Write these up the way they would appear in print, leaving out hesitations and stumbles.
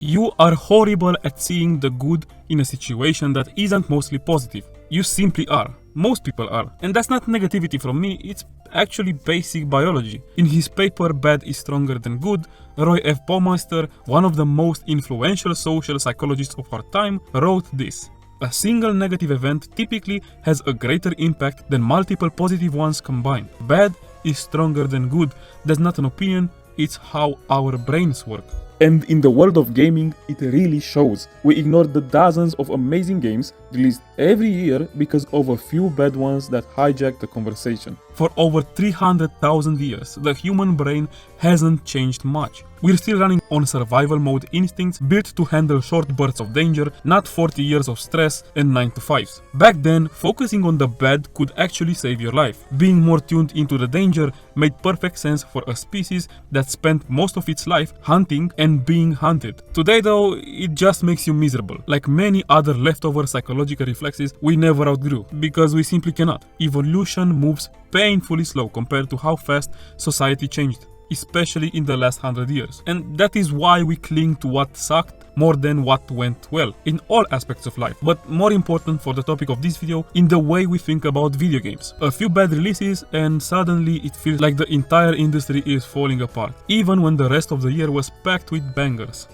You are horrible at seeing the good in a situation that isn't mostly positive. You simply are. Most people are. And that's not negativity from me, it's actually basic biology. In his paper Bad is Stronger Than Good, Roy F. Baumeister, one of the most influential social psychologists of our time, wrote this. A single negative event typically has a greater impact than multiple positive ones combined. Bad is stronger than good. That's not an opinion, it's how our brains work. And in the world of gaming, it really shows. We ignore the dozens of amazing games released every year because of a few bad ones that hijack the conversation. For over 300,000 years, the human brain hasn't changed much. We're still running on survival mode instincts built to handle short bursts of danger, not 40 years of stress and 9 to 5s. Back then, focusing on the bad could actually save your life. Being more tuned into the danger made perfect sense for a species that spent most of its life hunting and being hunted. Today though, it just makes you miserable. Like many other leftover psychological reflexes we never outgrew, because we simply cannot. Evolution moves painfully slow compared to how fast society changed, especially in the last 100 years. And that is why we cling to what sucked more than what went well in all aspects of life. But more important for the topic of this video, in the way we think about video games. A few bad releases and suddenly it feels like the entire industry is falling apart, even when the rest of the year was packed with bangers.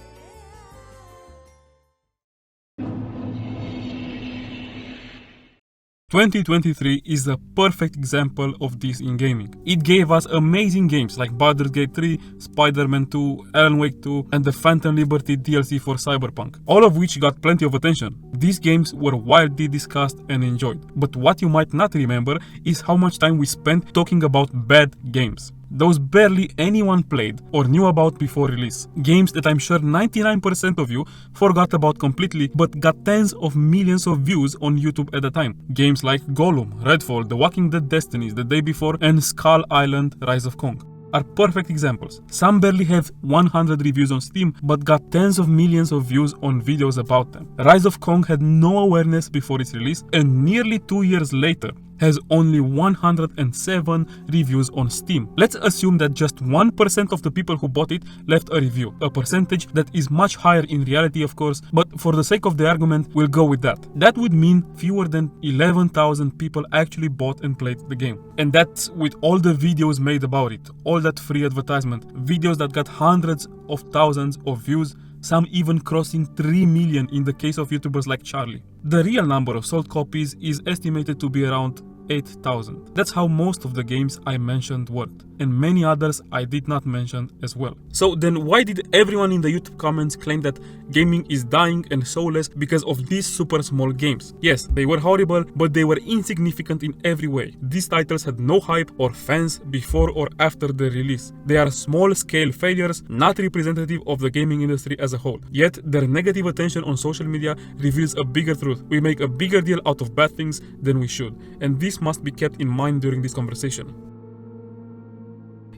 2023 is a perfect example of this in gaming. It gave us amazing games like Baldur's Gate 3, Spider-Man 2, Alan Wake 2, and the Phantom Liberty DLC for Cyberpunk, all of which got plenty of attention. These games were widely discussed and enjoyed, but what you might not remember is how much time we spent talking about bad games. Those barely anyone played or knew about before release. Games that I'm sure 99% of you forgot about completely but got tens of millions of views on YouTube at the time. Games like Gollum, Redfall, The Walking Dead Destinies, The Day Before, and Skull Island Rise of Kong are perfect examples. Some barely have 100 reviews on Steam but got tens of millions of views on videos about them. Rise of Kong had no awareness before its release and nearly 2 years later has only 107 reviews on Steam. Let's assume that just 1% of the people who bought it left a review, a percentage that is much higher in reality of course, but for the sake of the argument, we'll go with that. That would mean fewer than 11,000 people actually bought and played the game. And that's with all the videos made about it, all that free advertisement, videos that got hundreds of thousands of views, some even crossing 3 million in the case of YouTubers like Charlie. The real number of sold copies is estimated to be around 8,000. That's how most of the games I mentioned worked, and many others I did not mention as well. So then why did everyone in the YouTube comments claim that gaming is dying and soulless because of these super small games? Yes, they were horrible, but they were insignificant in every way. These titles had no hype or fans before or after their release. They are small-scale failures, not representative of the gaming industry as a whole. Yet their negative attention on social media reveals a bigger truth. We make a bigger deal out of bad things than we should, and this must be kept in mind during this conversation.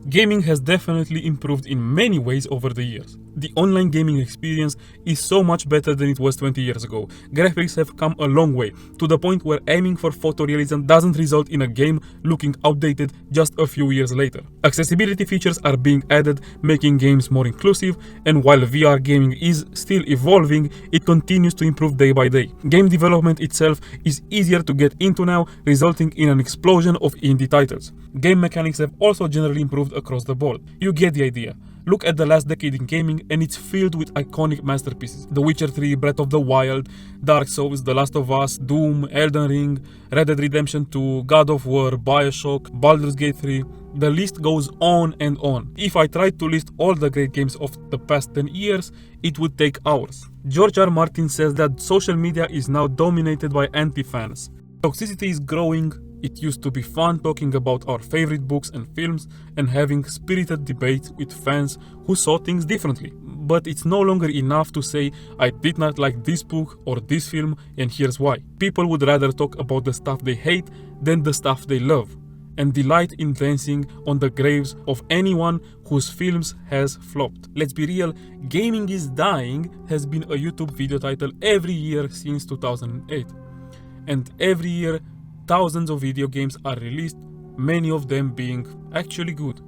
Gaming has definitely improved in many ways over the years. The online gaming experience is so much better than it was 20 years ago. Graphics have come a long way, to the point where aiming for photorealism doesn't result in a game looking outdated just a few years later. Accessibility features are being added, making games more inclusive, and while VR gaming is still evolving, it continues to improve day by day. Game development itself is easier to get into now, resulting in an explosion of indie titles. Game mechanics have also generally improved across the board. You get the idea. Look at the last decade in gaming and it's filled with iconic masterpieces. The Witcher 3, Breath of the Wild, Dark Souls, The Last of Us, Doom, Elden Ring, Red Dead Redemption 2, God of War, Bioshock, Baldur's Gate 3. The list goes on and on. If I tried to list all the great games of the past 10 years, it would take hours. George R. Martin says that social media is now dominated by anti-fans. Toxicity is growing. It used to be fun talking about our favorite books and films and having spirited debates with fans who saw things differently. But it's no longer enough to say, I did not like this book or this film and here's why. People would rather talk about the stuff they hate than the stuff they love, and delight in dancing on the graves of anyone whose films has flopped. Let's be real, Gaming is Dying has been a YouTube video title every year since 2008. And every year, thousands of video games are released, many of them being actually good.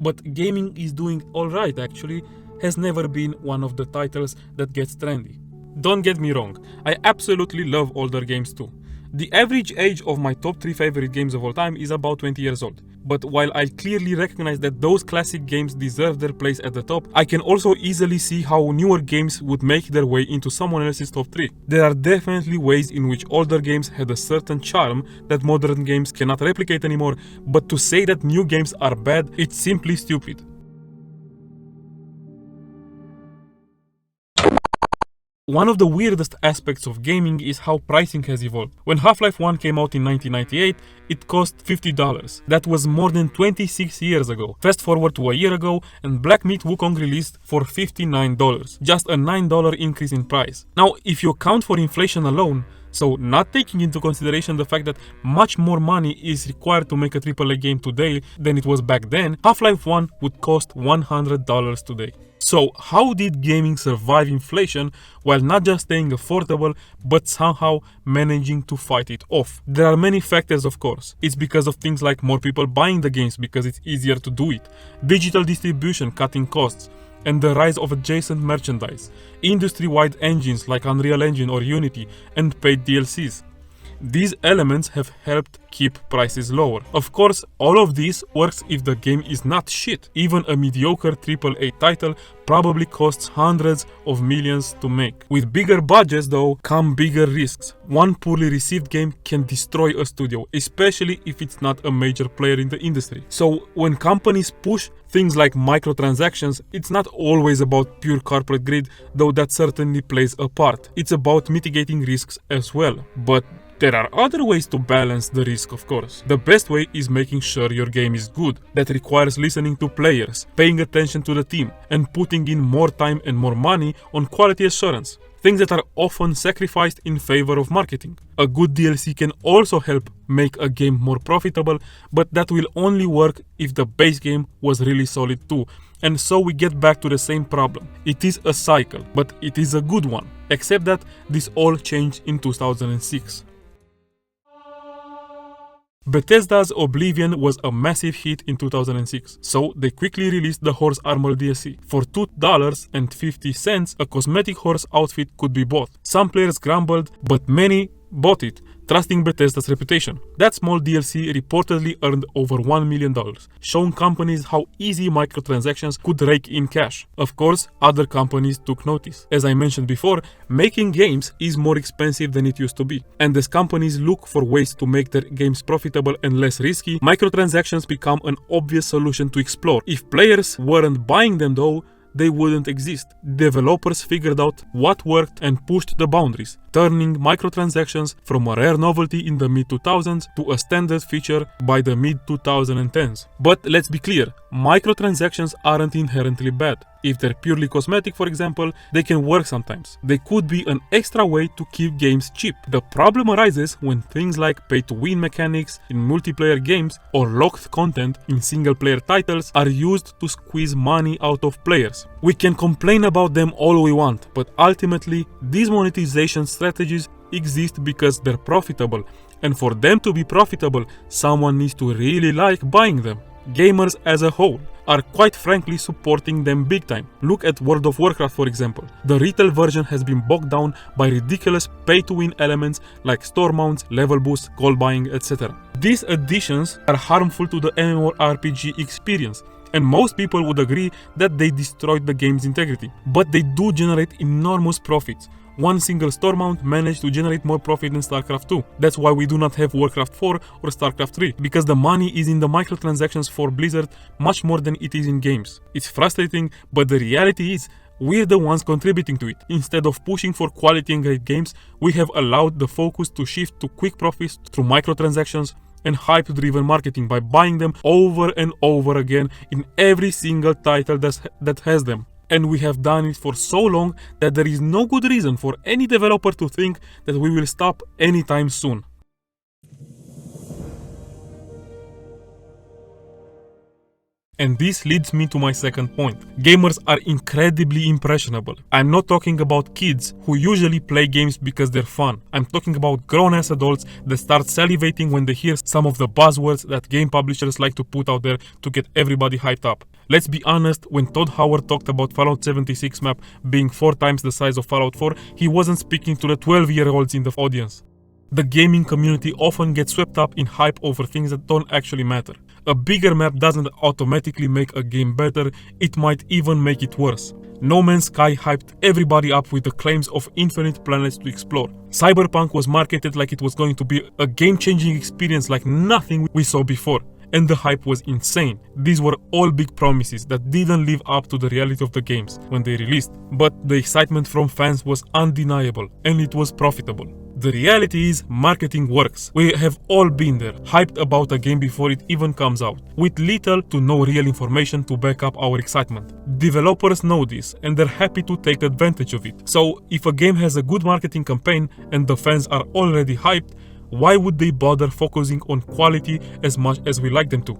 But gaming is doing alright actually, has never been one of the titles that gets trendy. Don't get me wrong, I absolutely love older games too. The average age of my top 3 favorite games of all time is about 20 years old. But while I clearly recognize that those classic games deserve their place at the top, I can also easily see how newer games would make their way into someone else's top 3. There are definitely ways in which older games had a certain charm that modern games cannot replicate anymore, but to say that new games are bad, it's simply stupid. One of the weirdest aspects of gaming is how pricing has evolved. When Half-Life 1 came out in 1998, it cost $50. That was more than 26 years ago. Fast forward to a year ago, and Black Myth Wukong released for $59. Just a $9 increase in price. Now, if you account for inflation alone, so not taking into consideration the fact that much more money is required to make a AAA game today than it was back then, Half-Life 1 would cost $100 today. So how did gaming survive inflation while not just staying affordable, but somehow managing to fight it off? There are many factors, of course. It's because of things like more people buying the games because it's easier to do it, digital distribution cutting costs, and the rise of adjacent merchandise, industry-wide engines like Unreal Engine or Unity, and paid DLCs. These elements have helped keep prices lower. Of course, all of this works if the game is not shit. Even a mediocre AAA title probably costs hundreds of millions to make. With bigger budgets though, come bigger risks. One poorly received game can destroy a studio, especially if it's not a major player in the industry. So when companies push things like microtransactions, it's not always about pure corporate greed, though that certainly plays a part. It's about mitigating risks as well. But there are other ways to balance the risk, of course. The best way is making sure your game is good. That requires listening to players, paying attention to the team, and putting in more time and more money on quality assurance. Things that are often sacrificed in favor of marketing. A good DLC can also help make a game more profitable, but that will only work if the base game was really solid too. And so we get back to the same problem. It is a cycle, but it is a good one. Except that this all changed in 2006. Bethesda's Oblivion was a massive hit in 2006, so they quickly released the Horse Armor DLC. For $2.50, a cosmetic horse outfit could be bought. Some players grumbled, but many bought it, trusting Bethesda's reputation. That small DLC reportedly earned over $1 million, showing companies how easy microtransactions could rake in cash. Of course, other companies took notice. As I mentioned before, making games is more expensive than it used to be. And as companies look for ways to make their games profitable and less risky, microtransactions become an obvious solution to explore. If players weren't buying them though, they wouldn't exist. Developers figured out what worked and pushed the boundaries, turning microtransactions from a rare novelty in the mid-2000s to a standard feature by the mid-2010s. But let's be clear, microtransactions aren't inherently bad. If they're purely cosmetic, for example, they can work sometimes. They could be an extra way to keep games cheap. The problem arises when things like pay-to-win mechanics in multiplayer games or locked content in single-player titles are used to squeeze money out of players. We can complain about them all we want, but ultimately, these monetization strategies exist because they're profitable, and for them to be profitable, someone needs to really like buying them. Gamers as a whole are quite frankly supporting them big time. Look at World of Warcraft, for example. The retail version has been bogged down by ridiculous pay-to-win elements like store mounts, level boosts, gold buying, etc. These additions are harmful to the MMORPG experience, and most people would agree that they destroyed the game's integrity. But they do generate enormous profits. One single store mount managed to generate more profit than StarCraft 2. That's why we do not have Warcraft 4 or StarCraft 3, because the money is in the microtransactions for Blizzard much more than it is in games. It's frustrating, but the reality is we're the ones contributing to it. Instead of pushing for quality and great games, we have allowed the focus to shift to quick profits through microtransactions and hype-driven marketing by buying them over and over again in every single title that has them. And we have done it for so long that there is no good reason for any developer to think that we will stop anytime soon. And this leads me to my second point. Gamers are incredibly impressionable. I'm not talking about kids who usually play games because they're fun. I'm talking about grown-ass adults that start salivating when they hear some of the buzzwords that game publishers like to put out there to get everybody hyped up. Let's be honest, when Todd Howard talked about Fallout 76 map being 4 times the size of Fallout 4, he wasn't speaking to the 12-year-olds in the audience. The gaming community often gets swept up in hype over things that don't actually matter. A bigger map doesn't automatically make a game better, it might even make it worse. No Man's Sky hyped everybody up with the claims of infinite planets to explore. Cyberpunk was marketed like it was going to be a game-changing experience like nothing we saw before. And the hype was insane. These were all big promises that didn't live up to the reality of the games when they released. But the excitement from fans was undeniable, and it was profitable. The reality is, marketing works. We have all been there, hyped about a game before it even comes out, with little to no real information to back up our excitement. Developers know this, and they're happy to take advantage of it. So, if a game has a good marketing campaign and the fans are already hyped, why would they bother focusing on quality as much as we like them to?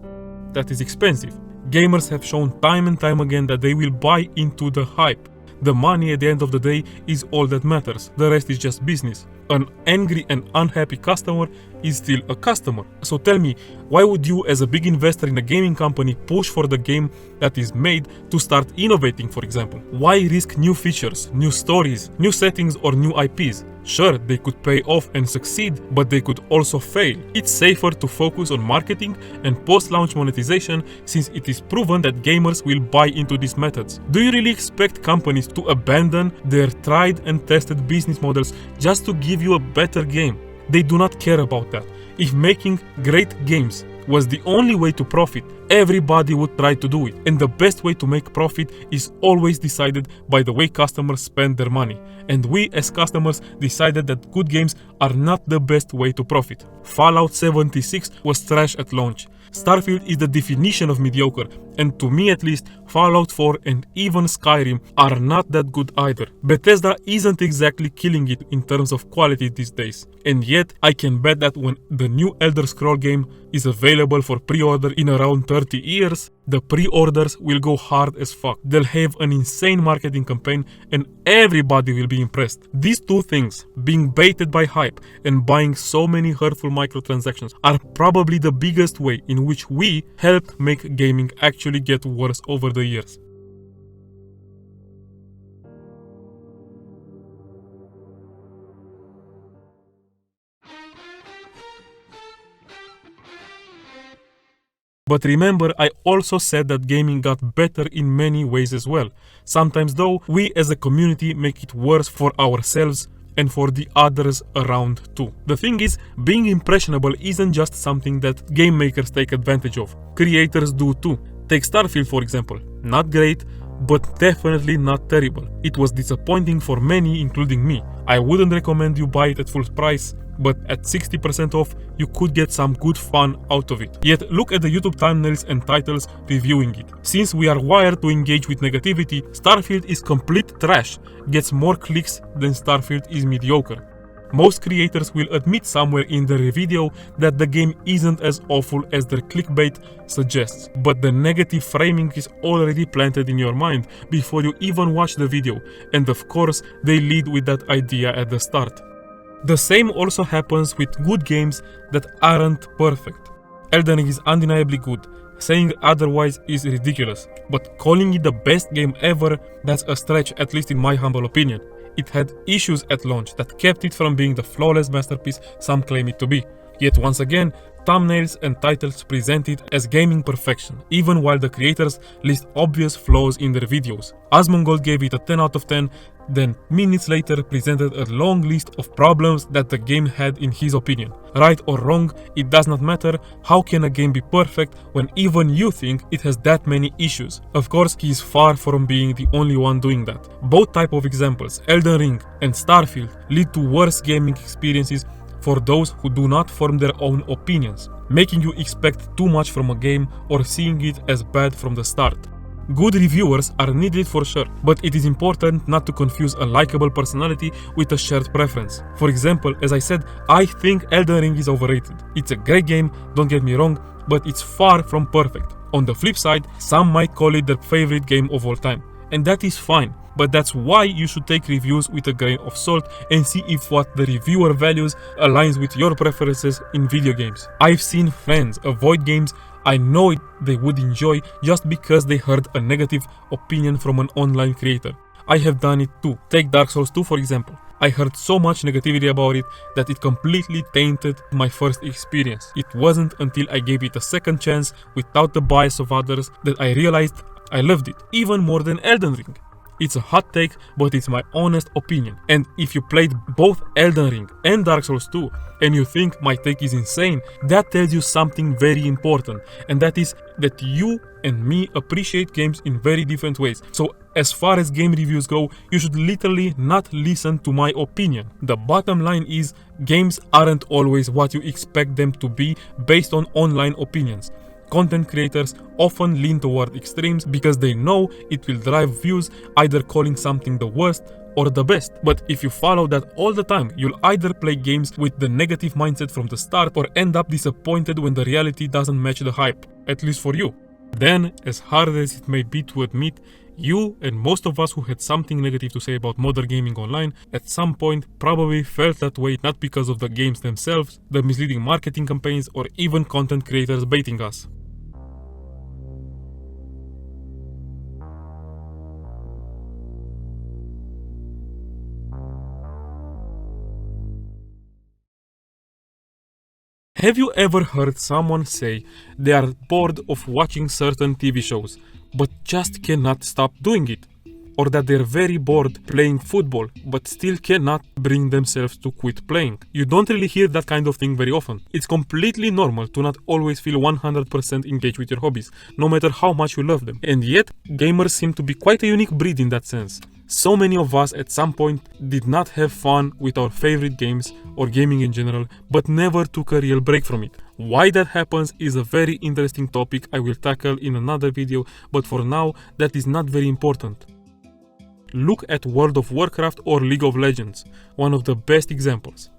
That is expensive. Gamers have shown time and time again that they will buy into the hype. The money at the end of the day is all that matters. The rest is just business. An angry and unhappy customer is still a customer. So tell me, why would you as a big investor in a gaming company push for the game that is made to start innovating, for example? Why risk new features, new stories, new settings or new IPs? Sure, they could pay off and succeed, but they could also fail. It's safer to focus on marketing and post-launch monetization since it is proven that gamers will buy into these methods. Do you really expect companies to abandon their tried and tested business models just to give you a better game? They do not care about that. If making great games was the only way to profit, everybody would try to do it. And the best way to make profit is always decided by the way customers spend their money. And we as customers decided that good games are not the best way to profit. Fallout 76 was trash at launch. Starfield is the definition of mediocre, and to me at least, Fallout 4 and even Skyrim are not that good either. Bethesda isn't exactly killing it in terms of quality these days, and yet I can bet that when the new Elder Scrolls game is available for pre-order in around 30 years, the pre-orders will go hard as fuck. They'll have an insane marketing campaign and everybody will be impressed. These two things, being baited by hype and buying so many hurtful microtransactions, are probably the biggest way in which we help make gaming actually get worse over the years. But remember, I also said that gaming got better in many ways as well. Sometimes though, we as a community make it worse for ourselves and for the others around too. The thing is, being impressionable isn't just something that game makers take advantage of. Creators do too. Take Starfield for example. Not great, but definitely not terrible. It was disappointing for many, including me. I wouldn't recommend you buy it at full price, but at 60% off, you could get some good fun out of it. Yet look at the YouTube thumbnails and titles reviewing it. Since we are wired to engage with negativity, Starfield is complete trash, gets more clicks than Starfield is mediocre. Most creators will admit somewhere in their video that the game isn't as awful as their clickbait suggests, but the negative framing is already planted in your mind before you even watch the video, and of course they lead with that idea at the start. The same also happens with good games that aren't perfect. Elden Ring is undeniably good. Saying otherwise is ridiculous, but calling it the best game ever, that's a stretch, at least in my humble opinion. It had issues at launch that kept it from being the flawless masterpiece some claim it to be. Yet once again, thumbnails and titles present it as gaming perfection, even while the creators list obvious flaws in their videos. Asmongold gave it a 10 out of 10, then minutes later presented a long list of problems that the game had in his opinion. Right or wrong, it does not matter. How can a game be perfect when even you think it has that many issues? Of course, he is far from being the only one doing that. Both type of examples, Elden Ring and Starfield, lead to worse gaming experiences for those who do not form their own opinions, making you expect too much from a game or seeing it as bad from the start. Good reviewers are needed for sure, but it is important not to confuse a likable personality with a shared preference. For example, as I said, I think Elden Ring is overrated. It's a great game, don't get me wrong, but it's far from perfect. On the flip side, some might call it their favorite game of all time, and that is fine. But that's why you should take reviews with a grain of salt and see if what the reviewer values aligns with your preferences in video games. I've seen friends avoid games I know they would enjoy just because they heard a negative opinion from an online creator. I have done it too. Take Dark Souls 2 for example. I heard so much negativity about it that it completely tainted my first experience. It wasn't until I gave it a second chance without the bias of others that I realized I loved it, even more than Elden Ring. It's a hot take, but it's my honest opinion. And if you played both Elden Ring and Dark Souls 2 and you think my take is insane, that tells you something very important, and that is that you and me appreciate games in very different ways. So as far as game reviews go, you should literally not listen to my opinion. The bottom line is, games aren't always what you expect them to be based on online opinions. Content creators often lean toward extremes because they know it will drive views, either calling something the worst or the best. But if you follow that all the time, you'll either play games with the negative mindset from the start or end up disappointed when the reality doesn't match the hype, at least for you. Then, as hard as it may be to admit, you and most of us who had something negative to say about modern gaming online at some point probably felt that way, not because of the games themselves, the misleading marketing campaigns, or even content creators baiting us. Have you ever heard someone say they are bored of watching certain TV shows, but just cannot stop doing it? Or that they're very bored playing football, but still cannot bring themselves to quit playing? You don't really hear that kind of thing very often. It's completely normal to not always feel 100% engaged with your hobbies, no matter how much you love them. And yet, gamers seem to be quite a unique breed in that sense. So many of us at some point did not have fun with our favorite games or gaming in general, but never took a real break from it. Why that happens is a very interesting topic I will tackle in another video, but for now that is not very important. Look at World of Warcraft or League of Legends, one of the best examples.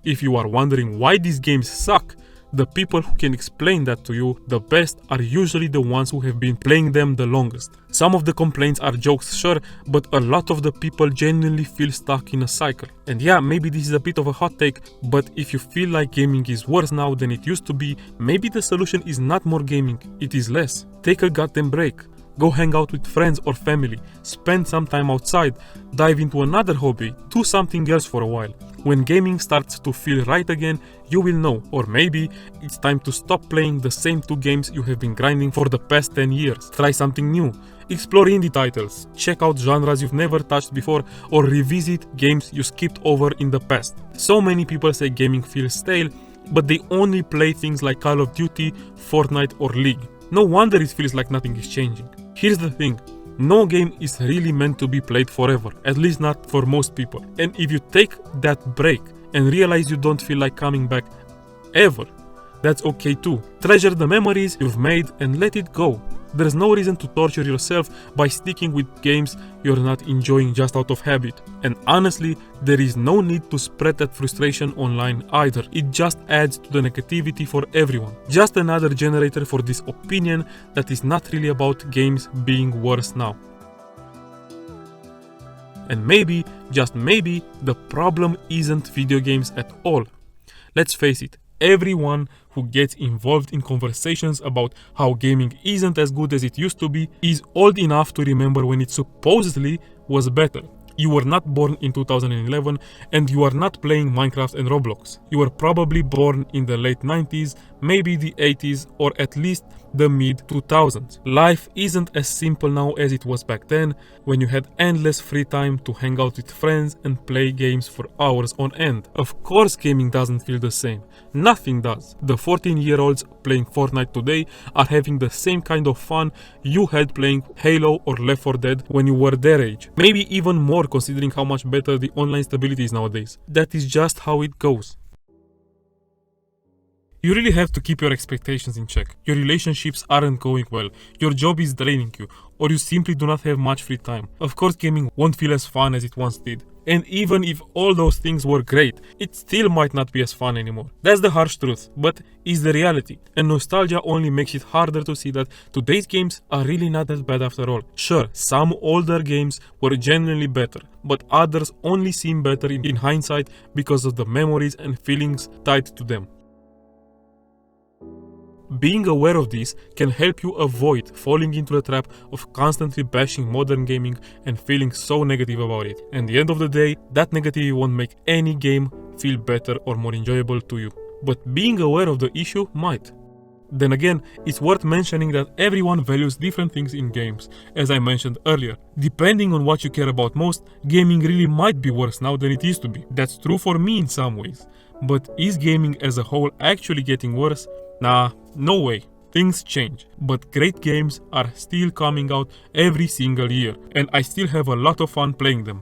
If you are wondering why these games suck, the people who can explain that to you the best are usually the ones who have been playing them the longest. Some of the complaints are jokes, sure, but a lot of the people genuinely feel stuck in a cycle. And yeah, maybe this is a bit of a hot take, but if you feel like gaming is worse now than it used to be, maybe the solution is not more gaming, it is less. Take a goddamn break. Go hang out with friends or family, spend some time outside, dive into another hobby, do something else for a while. When gaming starts to feel right again, you will know, or maybe it's time to stop playing the same 2 games you have been grinding for the past 10 years. Try something new, explore indie titles, check out genres you've never touched before, or revisit games you skipped over in the past. So many people say gaming feels stale, but they only play things like Call of Duty, Fortnite, or League. No wonder it feels like nothing is changing. Here's the thing, no game is really meant to be played forever, at least not for most people. And if you take that break and realize you don't feel like coming back ever, that's okay too. Treasure the memories you've made and let it go. There's no reason to torture yourself by sticking with games you're not enjoying just out of habit. And honestly, there is no need to spread that frustration online either. It just adds to the negativity for everyone. Just another generator for this opinion that is not really about games being worse now. And maybe, just maybe, the problem isn't video games at all. Let's face it, everyone who gets involved in conversations about how gaming isn't as good as it used to be is old enough to remember when it supposedly was better. You were not born in 2011 and you are not playing Minecraft and Roblox. You were probably born in the late 90s, maybe the 80s, or at least the mid-2000s. Life isn't as simple now as it was back then, when you had endless free time to hang out with friends and play games for hours on end. Of course gaming doesn't feel the same. Nothing does. The 14-year-olds playing Fortnite today are having the same kind of fun you had playing Halo or Left 4 Dead when you were their age. Maybe even more considering how much better the online stability is nowadays. That is just how it goes. You really have to keep your expectations in check. Your relationships aren't going well, your job is draining you, or you simply do not have much free time. Of course gaming won't feel as fun as it once did. And even if all those things were great, it still might not be as fun anymore. That's the harsh truth, but is the reality. And nostalgia only makes it harder to see that today's games are really not that bad after all. Sure, some older games were genuinely better, but others only seem better in hindsight because of the memories and feelings tied to them. Being aware of this can help you avoid falling into the trap of constantly bashing modern gaming and feeling so negative about it. And at the end of the day, that negativity won't make any game feel better or more enjoyable to you. But being aware of the issue might. Then again, it's worth mentioning that everyone values different things in games, as I mentioned earlier. Depending on what you care about most, gaming really might be worse now than it used to be. That's true for me in some ways. But is gaming as a whole actually getting worse? Nah, no way. Things change, but great games are still coming out every single year, and I still have a lot of fun playing them.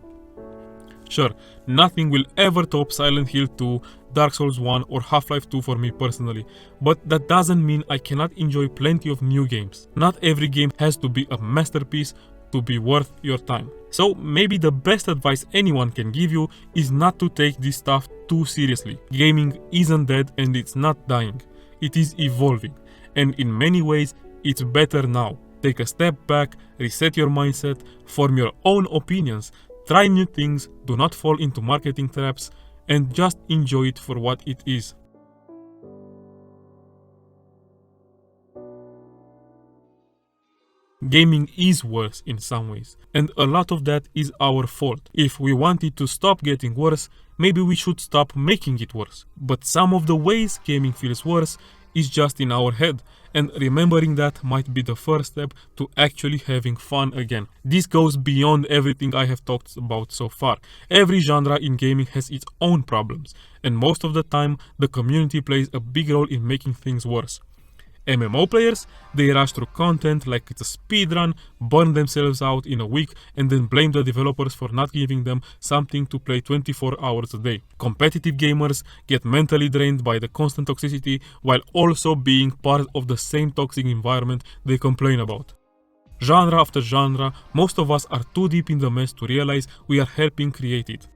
Sure, nothing will ever top Silent Hill 2, Dark Souls 1 or Half-Life 2 for me personally, but that doesn't mean I cannot enjoy plenty of new games. Not every game has to be a masterpiece to be worth your time. So maybe the best advice anyone can give you is not to take this stuff too seriously. Gaming isn't dead and it's not dying. It is evolving, and in many ways, it's better now. Take a step back, reset your mindset, form your own opinions, try new things, do not fall into marketing traps, and just enjoy it for what it is. Gaming is worse in some ways, and a lot of that is our fault. If we want it to stop getting worse, maybe we should stop making it worse. But some of the ways gaming feels worse is just in our head, and remembering that might be the first step to actually having fun again. This goes beyond everything I have talked about so far. Every genre in gaming has its own problems, and most of the time the community plays a big role in making things worse. MMO players, they rush through content like it's a speedrun, burn themselves out in a week, and then blame the developers for not giving them something to play 24 hours a day. Competitive gamers get mentally drained by the constant toxicity while also being part of the same toxic environment they complain about. Genre after genre, most of us are too deep in the mess to realize we are helping create it.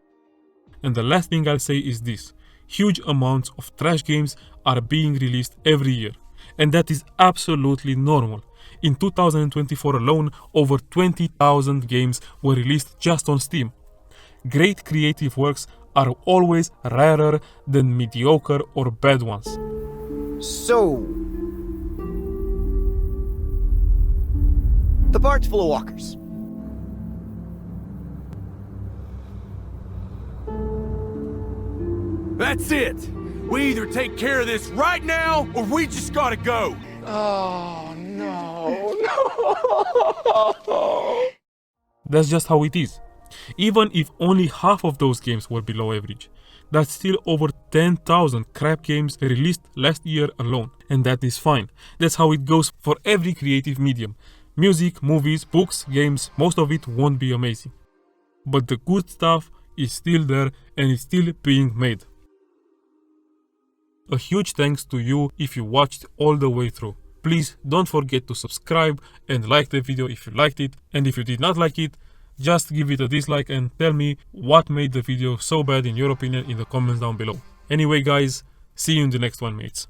And the last thing I'll say is this: huge amounts of trash games are being released every year. And that is absolutely normal. In 2024 alone, over 20,000 games were released just on Steam. Great creative works are always rarer than mediocre or bad ones. So, the park's full of walkers. That's it! We either take care of this right now, or we just gotta go! Oh, no. That's just how it is. Even if only half of those games were below average, that's still over 10,000 crap games released last year alone. And that is fine. That's how it goes for every creative medium. Music, movies, books, games, most of it won't be amazing. But the good stuff is still there and is still being made. A huge thanks to you if you watched all the way through. Please don't forget to subscribe and like the video if you liked it, and if you did not like it, just give it a dislike and tell me what made the video so bad in your opinion in the comments down below. Anyway guys, see you in the next one, mates.